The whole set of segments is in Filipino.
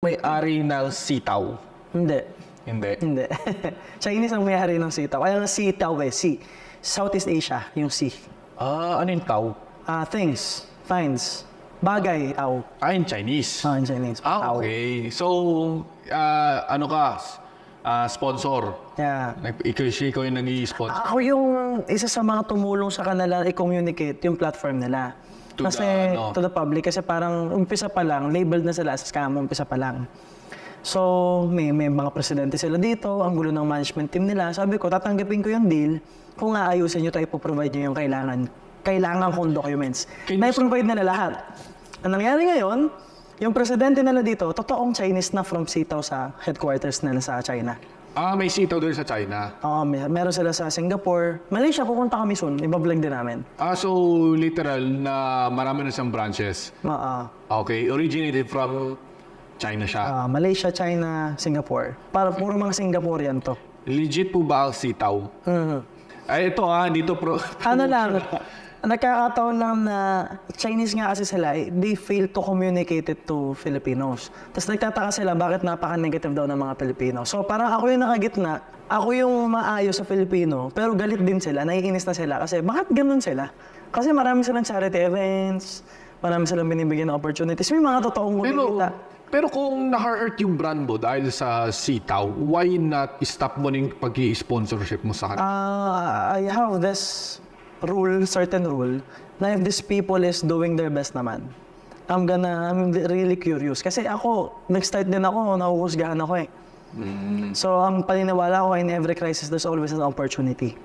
may-ari ng sitaw? Hindi. Hindi. Hindi. Chinese ang may-ari ng sitaw. Kaya nga sitaw C. Southeast Asia, yung C. Ano yung tao? Things, finds, bagay, In Chinese. in Chinese. Okay. So, ano ka? Sponsor. Yeah. Ikaw yung nag-i-sponsor. Ako yung isa sa mga tumulong sa kanila i-communicate yung platform nila. To the public. Kasi parang umpisa pa lang, labeled na sila sa scam, umpisa pa lang. So, may mga presidente sila dito, ang gulo ng management team nila. Sabi ko, tatanggapin ko yung deal kung aayusin nyo tayo ipoprovide nyo yung kailangan kong documents. Na-provide nila lahat. Ang nangyari ngayon, yung presidente nila dito, totoong Chinese na from sitaw sa headquarters nila sa China. May sitaw doon sa China? Oo, meron sila sa Singapore. Malaysia, pupunta kami soon. Iba-vlog din namin. So literal na marami na siyang branches? Okay, originated from China siya? Malaysia, China, Singapore. Para puro mga Singaporean to. Legit po ba ang sitaw? Ito dito Ano lang, nagkakataon lang na Chinese nga kasi sila, they fail to communicate it to Filipinos. Tapos nagtataka sila bakit napaka-negative daw ng mga Pilipino. So parang ako yung nakagitna, ako yung maayos sa Filipino, pero galit din sila, naiinis na sila. Kasi bakit ganun sila? Kasi marami silang charity events, marami silang binibigyan ng opportunities. May mga totoong kumikita. Pero kung na-hurt yung brand mo dahil sa sitaw, why not stop mo yung pag-i-sponsorship mo sa kanila? I have this certain rule, na if these people is doing their best naman, I'm really curious. Kasi ako, nag-start din ako, nahuhusgahan ako eh. So, ang paniniwala ko, in every crisis, there's always an opportunity.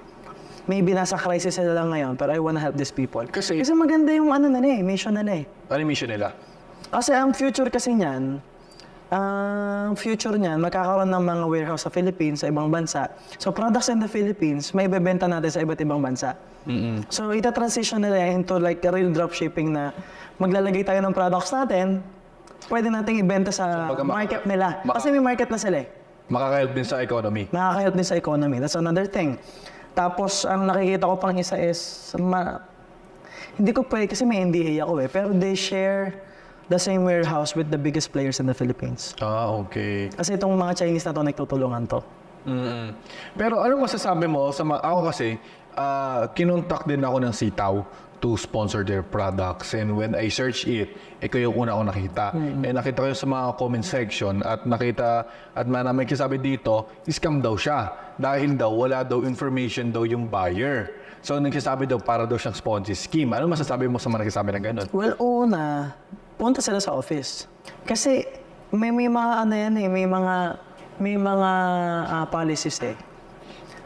Maybe nasa crisis sila lang ngayon, pero I wanna help these people. Kasi maganda yung mission nila eh. Ano yung mission nila? Kasi ang future kasi niyan, magkakaroon ng mga warehouse sa Philippines, sa ibang bansa. So, products in the Philippines, may ibebenta natin sa iba't ibang bansa. So, ita-transition nila into like a real dropshipping na maglalagay tayo ng products natin, pwede nating ibenta sa market nila. Kasi may market na sila eh. Makaka-help din sa economy. Makaka-help din sa economy. That's another thing. Tapos, ang nakikita ko pang isa is, hindi ko pwede kasi may NDA ako eh, pero they share the same warehouse with the biggest players in the Philippines. Okay. Kasi itong mga Chinese na to, nagtutulungan to. Pero ano masasabi mo sa ako kasi, kinontak din ako ng sitaw to sponsor their products. And when I search it, ikaw yung una ko nakita. And nakita ko yung sa mga comment section at may kasabi dito, scam daw siya. Dahil daw, wala daw information daw yung buyer. So, nagsasabi daw para daw siyang Ponzi scheme. Ano masasabi mo sa mga nagsasabi ng ganun? Well, una, punta sila sa office. Kasi may mga may mga policies eh.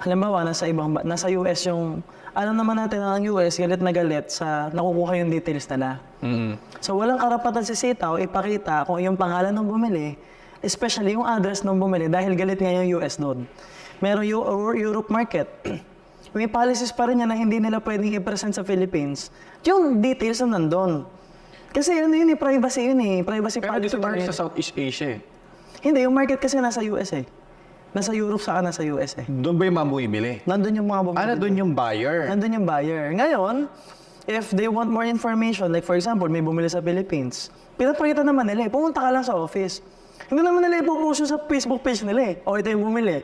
Halimbawa, nasa US yung, alam naman natin ang US, galit na galit sa nakukuha yung details nila. So, walang karapatan si sitaw ipakita kung yung pangalan ng bumili, especially yung address ng bumili dahil galit nga yung US doon. Meron yung Europe market. May policies pa rin yan na hindi nila pwedeng i-present sa Philippines. Yung details na nandun. Kasi privacy yun eh. Privacy pero dito tayo sa Southeast Asia eh. Hindi, yung market kasi nasa US eh. Nasa Europe saka nasa US eh. Doon ba yung mga bumibili? Nandun yung mga bumibili. Nandun yung buyer? Nandun yung buyer. Ngayon, if they want more information, like for example, may bumili sa Philippines, pinapakita naman nila eh, pumunta ka lang sa office. Hindi naman nila ipopost sa Facebook page nila eh. O ito yung bumili.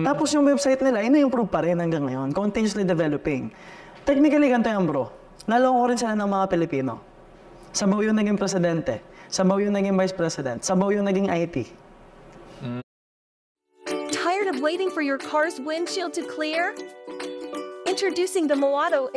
Tapos yung website nila, ina-improve pa rin hanggang ngayon. Continuously developing. Technically, ganito yan bro. Naloko rin sila ng mga Pilipino. Sabaw yung naging presidente. Sabaw yung naging vice president. Sabaw yung naging IT. Tired of waiting for your car's windshield to clear? Introducing the Moato.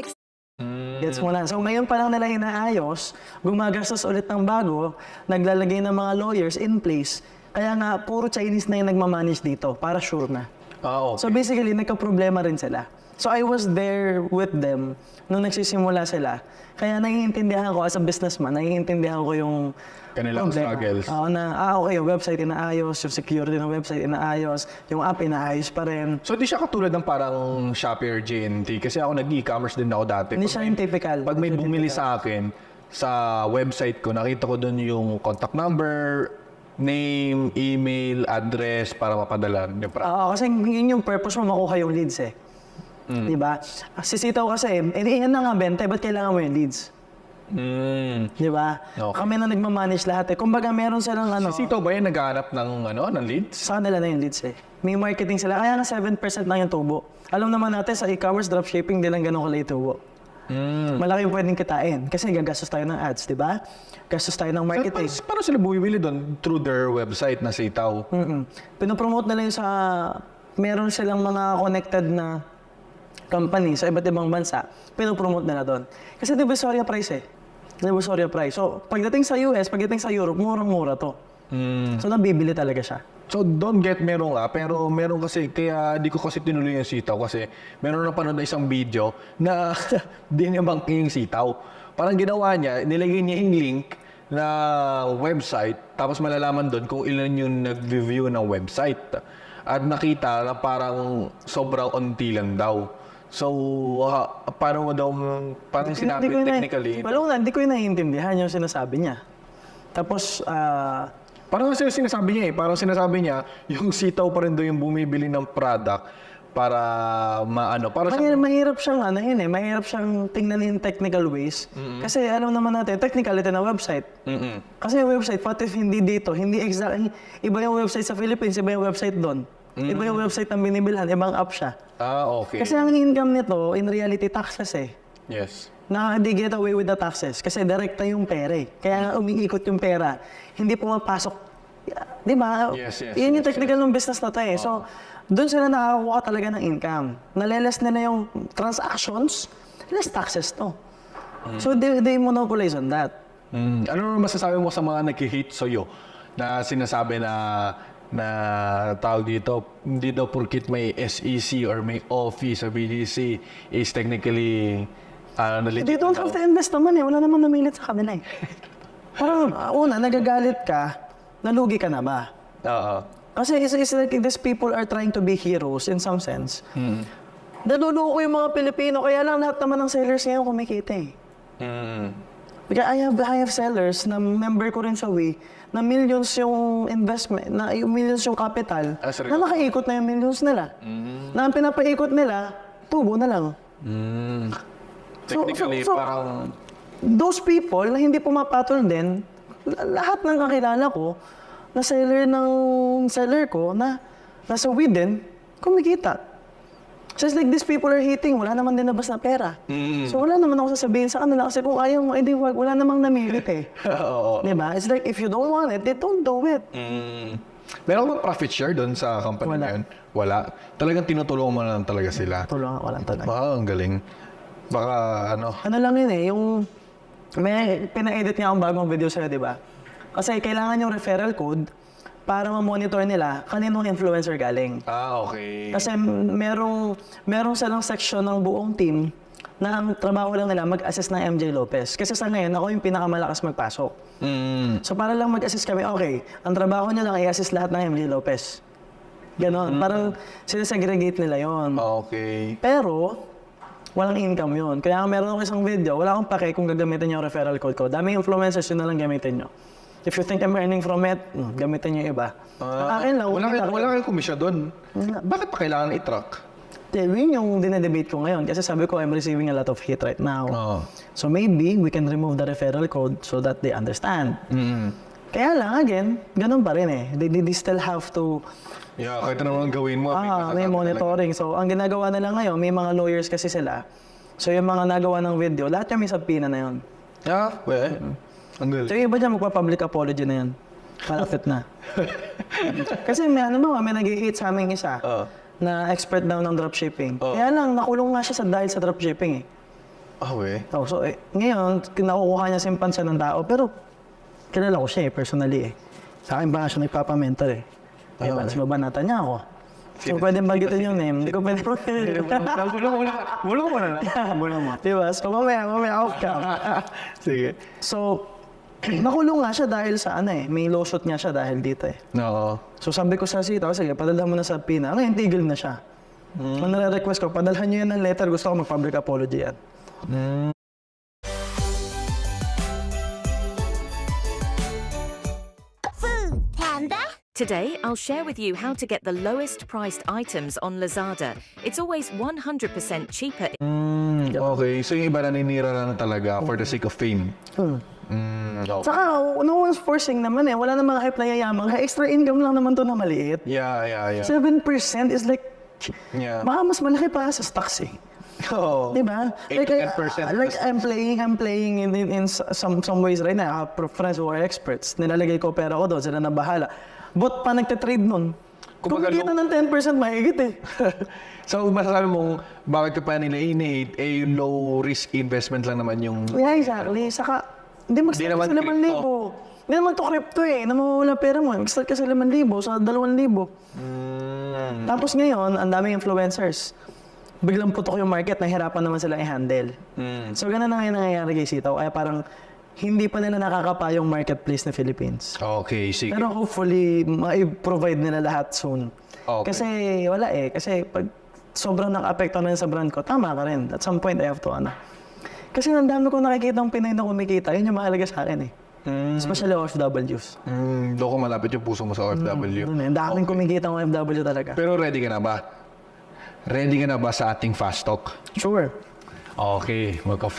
Gets mo na. So ngayon pa lang nila inaayos, gumagastos ulit ng bago, naglalagay ng mga lawyers in place. Kaya nga, puro Chinese na yung nagmamanage dito, para sure na. Okay. So basically, nagka-problema rin sila. So I was there with them nung nagsisimula sila. Kaya naiintindihan ko as a businessman, naiintindihan ko yung kanilang struggles. Okay, yung website inaayos, yung security ng website inaayos, yung app inaayos pa rin. So di siya katulad ng parang Shopee or JNT? Kasi ako nag-e-commerce din ako dati. Hindi siya yung typical. Pag may bumili sa akin, sa website ko, nakita ko doon yung contact number, name, email, address para mapadala. Kasi yun yung purpose mo, makuha yung leads eh. Diba? Sisitaw kasi, yan na nga benta, ba't kailangan mo yung leads? Di ba? Okay. Kami na nagmamanage lahat eh. Kumbaga meron silang ano, Si Sitaw ba yan naghahanap ng leads? sa kanila na yung leads eh. May marketing sila. Kaya nga 7% lang yung tubo. Alam naman natin sa e-commerce, dropshipping, di lang ganun kalay tubo. Malaki yung pwedeng kitain. Kasi gagastos tayo ng ads, di ba? Gastos tayo ng marketing. Paano sila bumibili doon? Through their website na Sitaw? Pinopromote nila yung sa... Meron silang mga connected na company sa iba't ibang bansa. Pinopromote nila doon. Kasi divisoria price eh. Divisoria price. So, pagdating sa US, pagdating sa Europe, murang-mura to. So, nabibili talaga siya. So, don't get me wrong pero meron kasi, kaya di ko kasi tinuloy yung Sitaw kasi meron na panood na isang video na di niya bangking yung Sitaw. Parang ginawa niya, nilagay niya yung link na website, tapos malalaman doon kung ilan yung nag-review ng website. At nakita na parang sobrang unti lang daw. So, paano mo daw, parang sinabi technically? Hindi ko yung naiintindihan yung sinasabi niya. Tapos, parang sinasabi niya parang sinasabi niya, yung Sitaw pa rin daw yung bumibili ng product para para mahirap siyang mahirap siyang tingnan in technical ways. Kasi alam naman natin, technicality na website. Kasi yung website, what if hindi dito, hindi exact, iba yung website sa Philippines, iba yung website doon. Iba yung website na binibilhan, ibang app siya. Okay. Kasi ang income nito, in reality, taxes eh. Yes. Na hindi get away with the taxes kasi direkta yung pera eh. Kaya umiikot yung pera. Hindi pumapasok. Di ba? Yes. Yun yung technical ng business na to eh. So, doon sila nakakakuha talaga ng income. Naleles nila yung transactions, less taxes to. So, they monopolize on that. Ano masasabi mo sa mga nag-hate sa'yo na sinasabi na tawag dito, hindi daw porkit may SEC or may office sa BGC is technically They don't have to invest naman eh. Wala namang namilit sa kanila eh. Parang, una, nagagalit ka, nalugi ka na ba? Oo. Kasi it's like these people are trying to be heroes in some sense. Naluloko yung mga Pilipino, kaya lang lahat naman ng sellers ngayon kumikita eh. Because I have sellers na member ko rin sa Way, na millions yung investment, na yung millions yung capital, na nakaikot na yung millions nila. Na ang pinapaikot nila, tubo na lang. Technically, parang... Those people na hindi pumapatol din, lahat ng kakilala ko, na seller ko, na nasa within, kumikita. So it's like these people are hating, wala naman din nabas na pera. So wala naman ako sasabihin sa kanila kasi kung ayaw mo, edi wala namang namilit eh. Diba? It's like if you don't want it, they don't do it. Meron bang profit share doon sa company na yun? Wala. Talagang tinutulungan mo na lang talaga sila. Tulungan ko lang talaga. Ang galing. Baka Ano lang yun eh, yung may pina-edit niya akong bagong video sa'yo, di ba? Kasi kailangan yung referral code para ma-monitor nila kaninong influencer galing. Okay. Kasi merong silang section ng buong team na ang trabaho lang nila mag-assist ng MJ Lopez. Kasi sa ngayon, ako yung pinakamalakas magpasok. So para lang mag-assist kami, okay, ang trabaho niya lang i-assist lahat ng MJ Lopez. Ganon. Parang sinesegregate nila yon. Okay. Pero, walang income yun. Kaya meron ako isang video, wala akong pake kung gagamitin yung referral code ko. Daming influencers, yun na lang gamitin nyo. If you think I'm earning from it, gamitin nyo yung iba. Ang akin lang, wala kayong komisya doon. Bakit pa kailangan i-track? Yun yung dinedebate ko ngayon. Kasi sabi ko, I'm receiving a lot of hate right now. So maybe we can remove the referral code so that they understand. Kaya lang, again, ganun pa rin eh. They still have to... Yeah, kahit naman gawin mo. May monitoring. So, ang ginagawa nila ngayon, may mga lawyers kasi sila. So, yung mga nagawa ng video, lahat yung may subpoena na yun. Yeah, ang galing. So, yung iba dyan, magpa-public apology na yun. Malapit na. Kasi may nag-hate sa aming isa na expert daw ng dropshipping. Kaya lang, nakulong nga siya dahil sa dropshipping eh. So, ngayon, nakukuha niya simpansa ng tao. Pero, kilala ko siya personally eh. Sa akin ba siya nagpapamentor eh. Diba? Mas babanatan niya ako. So, pwede bagitin yung name. Hindi ko pwede. Bulong mo na lang. Diba? So, mamaya off cam. Sige. So, nakulong nga siya dahil sa may lawsuit nga siya dahil dito eh. No. So, sabi ko sa Sitaw, sige, padalhan mo na sa PINA. Ngayon, tigil na siya. Kung nare-request ko, padalhan niyo yan ng letter, gusto ko mag-public apology yan. Food Panda. Today, I'll share with you how to get the lowest priced items on Lazada. It's always 100% cheaper. Okay, so yung iba naninira lang talaga for the sake of fame. Okay. Saka, no one's forcing naman eh. Wala namang hype na yayaman. Extra income lang naman to na maliit. Yeah. 7% is like, Yeah. baka mas malaki pa sa stocks eh. Oh. Diba? 8 to 10%. Like I'm playing in some ways right now. I have friends who are experts. Nilalagay ko pera ko doon, sila na bahala. But pa nagte-trade nun, Kumbaga, kumikita ng 10% mahigit eh. So, masasabi mong bakit ka pa nila ini-hate, eh yung low risk investment lang naman yung... Yeah, exactly. Saka, hindi mag-start naman ka sa 5,000. Hindi naman to crypto eh. Namawala pera mo. Mag-start ka sa 5,000, sa 2,000. Tapos ngayon, ang daming influencers. Biglang putok yung market, nahihirapan naman sila i-handle. So, ganun na ngayon nangyayari kay Sitaw. Ay parang hindi pa nila nakakapa yung marketplace na Philippines. Okay, sige. Pero hopefully, ma-provide nila lahat soon. Okay. Kasi wala eh. Kasi pag sobrang naka-apekto na yun sa brand ko, tama ka rin. At some point, I have to Kasi ang dami ko nakikita ng Pinay na kumikita, yun yung mahalaga sa akin eh. Especially OFWs. Doon ko malapit yung puso mo sa OFW. Ang daming kumikita ng OFW talaga. Pero ready ka na ba? Ready ka na ba sa ating fast talk? Sure. Okay, magka